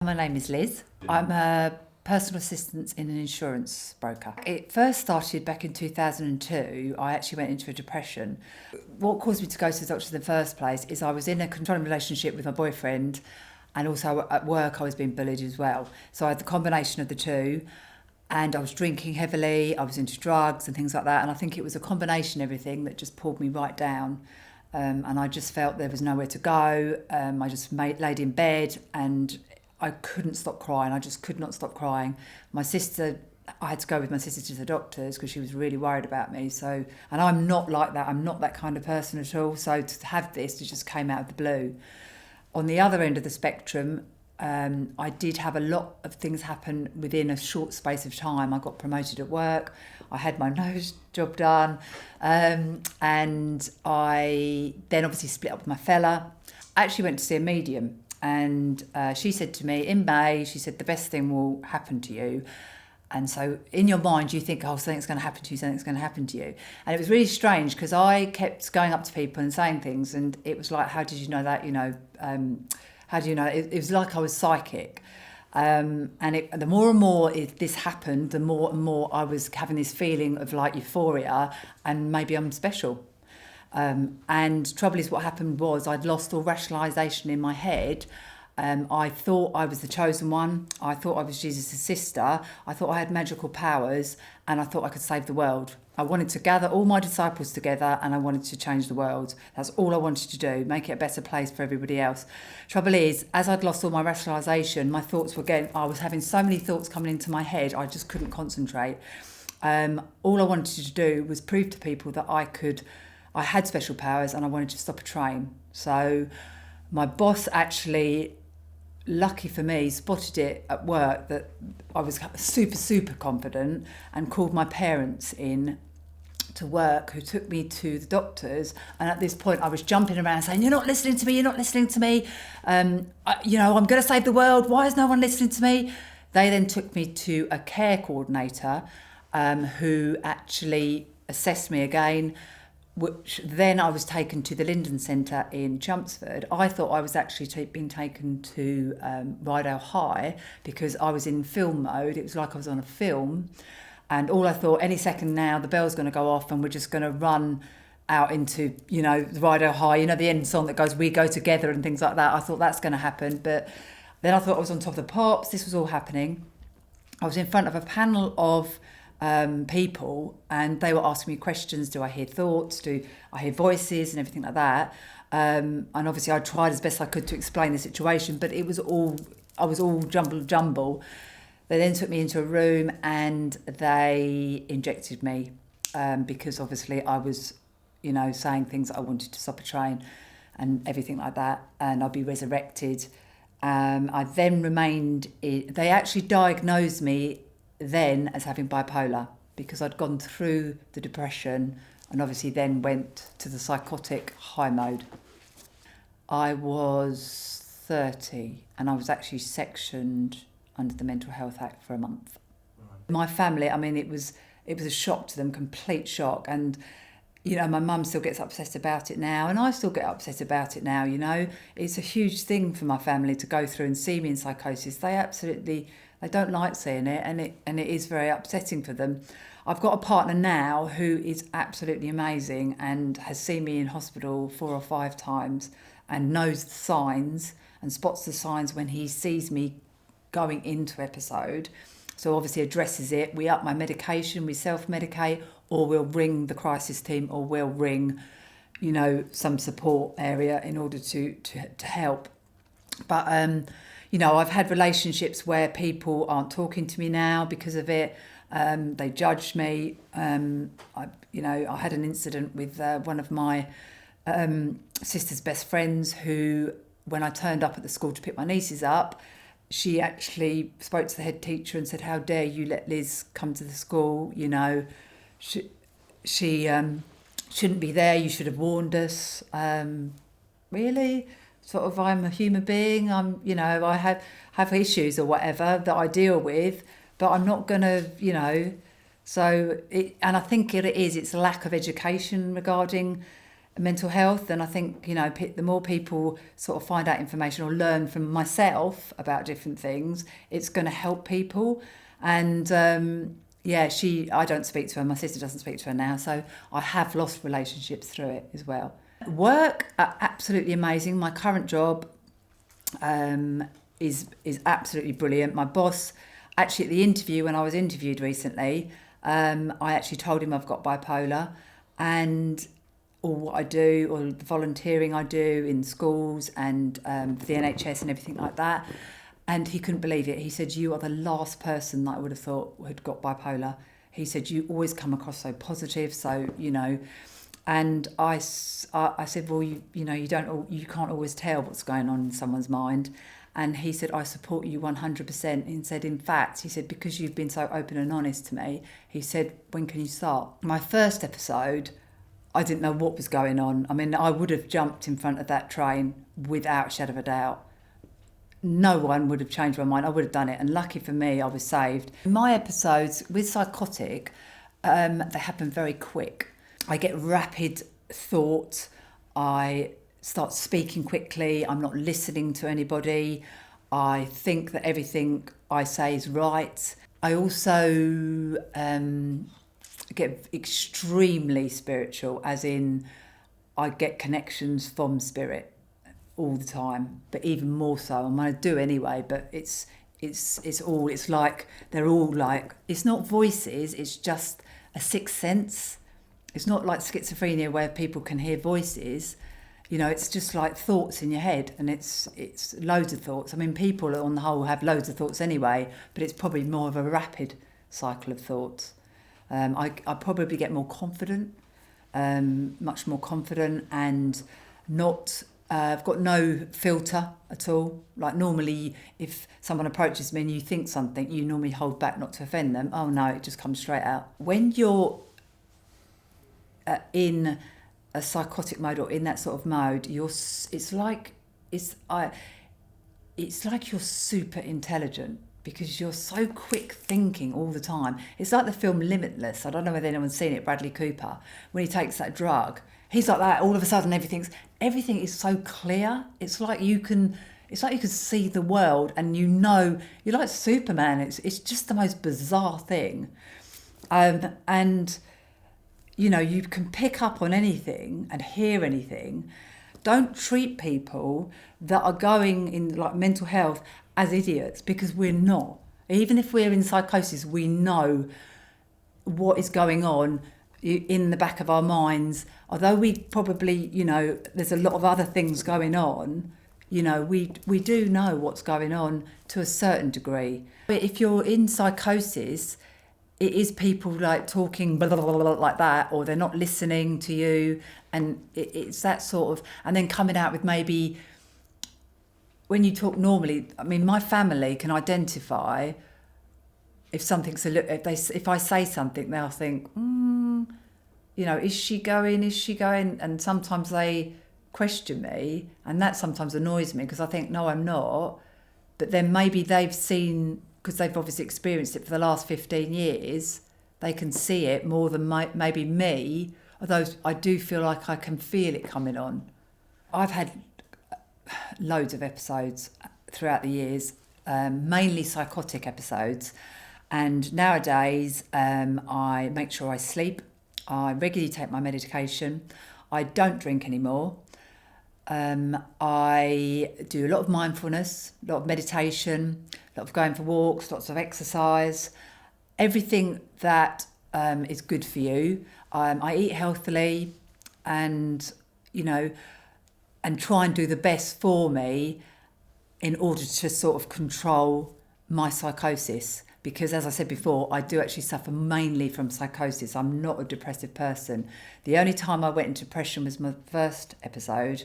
My name is Liz. I'm a personal assistant in an insurance broker. It first started back in 2002. I actually went into a depression. What caused me to go to the doctor in the first place is I was in a controlling relationship with my boyfriend, and also at work I was being bullied as well. So I had the combination of the two, and I was drinking heavily, I was into drugs and things like that, and I think it was a combination of everything that just pulled me right down. And I just felt there was nowhere to go. I just laid in bed and I couldn't stop crying. I just could not stop crying. My sister, I had to go with my sister to the doctors because she was really worried about me. So, and I'm not like that. I'm not that kind of person at all. So to have this, it just came out of the blue. On the other end of the spectrum, I did have a lot of things happen within a short space of time. I got promoted at work. I had my nose job done. And I then obviously split up with my fella. I actually went to see a medium. And she said to me, in May, she said, the best thing will happen to you. And so in your mind, you think, oh, something's going to happen to you, something's going to happen to you. And it was really strange because I kept going up to people and saying things. And it was like, how did you know that? How do you know? It was like I was psychic. And the more and more this happened, the more and more I was having this feeling of like euphoria and maybe I'm special. And trouble is, what happened was I'd lost all rationalisation in my head. I thought I was the chosen one. I thought I was Jesus' sister. I thought I had magical powers and I thought I could save the world. I wanted to gather all my disciples together and I wanted to change the world. That's all I wanted to do, make it a better place for everybody else. Trouble is, as I'd lost all my rationalisation, my thoughts were getting, I was having so many thoughts coming into my head, I just couldn't concentrate. All I wanted to do was prove to people that I had special powers and I wanted to stop a train. So my boss actually, lucky for me, spotted it at work that I was super confident and called my parents in to work, who took me to the doctors. And at this point I was jumping around saying, you're not listening to me, you're not listening to me. I'm going to save the world. Why is no one listening to me? They then took me to a care coordinator who actually assessed me again, which then I was taken to the Linden Centre in Chelmsford. I thought I was actually being taken to Rydale High because I was in film mode. It was like I was on a film. And all I thought, any second now, the bell's going to go off and we're just going to run out into, Rydale High, the end song that goes, we go together and things like that. I thought that's going to happen. But then I thought I was on top of the pops. This was all happening. I was in front of a panel of people and they were asking me questions. Do I hear thoughts? Do I hear voices and everything like that? And obviously I tried as best I could to explain the situation, but I was all jumble. They then took me into a room and they injected me because obviously I was, saying things that I wanted to stop a train and everything like that, and I'd be resurrected. I then they actually diagnosed me then as having bipolar because I'd gone through the depression and obviously then went to the psychotic high mode. I was 30 and I was actually sectioned under the Mental Health Act for a month. Right. My family, it was a shock to them, complete shock. And, my mum still gets upset about it now and I still get upset about it now, It's a huge thing for my family to go through and see me in psychosis. They don't like seeing it and it is very upsetting for them. I've got a partner now who is absolutely amazing and has seen me in hospital 4 or 5 times and knows the signs and spots the signs when he sees me going into episode. So obviously addresses it. We up my medication, we self-medicate, or we'll ring the crisis team, or we'll ring, some support area in order to help. But, I've had relationships where people aren't talking to me now because of it. They judge me. I had an incident with one of my sister's best friends who, when I turned up at the school to pick my nieces up, she actually spoke to the head teacher and said, how dare you let Liz come to the school? She shouldn't be there. You should have warned us. Really? Sort of, I'm a human being. I have issues or whatever that I deal with, but I'm not going to, and I think it's lack of education regarding mental health, and I think, you know, the more people sort of find out information or learn from myself about different things, it's going to help people. And I don't speak to her, my sister doesn't speak to her now, so I have lost relationships through it as well. Work are absolutely amazing. My current job is absolutely brilliant. My boss, actually at the interview, when I was interviewed recently, I actually told him I've got bipolar, and all what I do, or the volunteering I do in schools and for the NHS and everything like that. And he couldn't believe it. He said, "You are the last person that I would have thought had got bipolar." He said, "You always come across so positive, so, you know." And I said, "Well, you can't always tell what's going on in someone's mind." And he said, "I support you 100%. And said, "In fact," he said, "because you've been so open and honest to me," he said, "when can you start?" My first episode, I didn't know what was going on. I mean, I would have jumped in front of that train without a shadow of a doubt. No one would have changed my mind. I would have done it. And lucky for me, I was saved. My episodes with psychotic, they happen very quick. I get rapid thought. I start speaking quickly. I'm not listening to anybody. I think that everything I say is right. I also get extremely spiritual, as in I get connections from spirit all the time, but even more so. I'm going to do anyway, but it's like they're all like, it's not voices, it's just a sixth sense. It's not like schizophrenia where people can hear voices. You know, it's just like thoughts in your head, and it's loads of thoughts. I mean, people on the whole have loads of thoughts anyway, but it's probably more of a rapid cycle of thoughts. I probably get more confident, much more confident, and not. I've got no filter at all. Like normally, if someone approaches me and you think something, you normally hold back not to offend them. Oh no, it just comes straight out. When you're in a psychotic mode or in that sort of mode, it's like you're super intelligent, because you're so quick thinking all the time. It's like the film Limitless. I don't know whether anyone's seen it, Bradley Cooper. When he takes that drug, he's like that. All of a sudden, everything is so clear. It's like you can see the world, and you know, you're like Superman. It's just the most bizarre thing. And you know, you can pick up on anything and hear anything. Don't treat people that are going in like mental health as idiots, because we're not. Even if we're in psychosis, we know what is going on in the back of our minds. Although we probably, you know, there's a lot of other things going on, you know, we do know what's going on to a certain degree. But if you're in psychosis, it is people like talking blah, blah, blah, blah, like that, or they're not listening to you, and it's that sort of, and then coming out with maybe, when you talk normally, I mean, my family can identify if something's if I say something, they'll think, you know, is she going? And sometimes they question me, and that sometimes annoys me, because I think, no, I'm not. But then maybe they've seen, because they've obviously experienced it for the last 15 years, they can see it more than maybe me, although I do feel like I can feel it coming on. I've had loads of episodes throughout the years, mainly psychotic episodes, and nowadays I make sure I sleep. I regularly take my medication. I don't drink anymore. I do a lot of mindfulness, a lot of meditation, a lot of going for walks, lots of exercise, everything that is good for you. I eat healthily, and, you know, and try and do the best for me in order to sort of control my psychosis. Because, as I said before, I do actually suffer mainly from psychosis. I'm not a depressive person. The only time I went into depression was my first episode,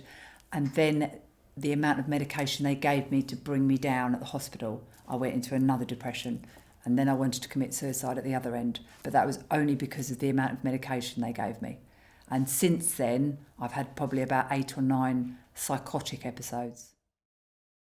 and then the amount of medication they gave me to bring me down at the hospital, I went into another depression, and then I wanted to commit suicide at the other end. But that was only because of the amount of medication they gave me. And since then, I've had probably about 8 or 9 psychotic episodes.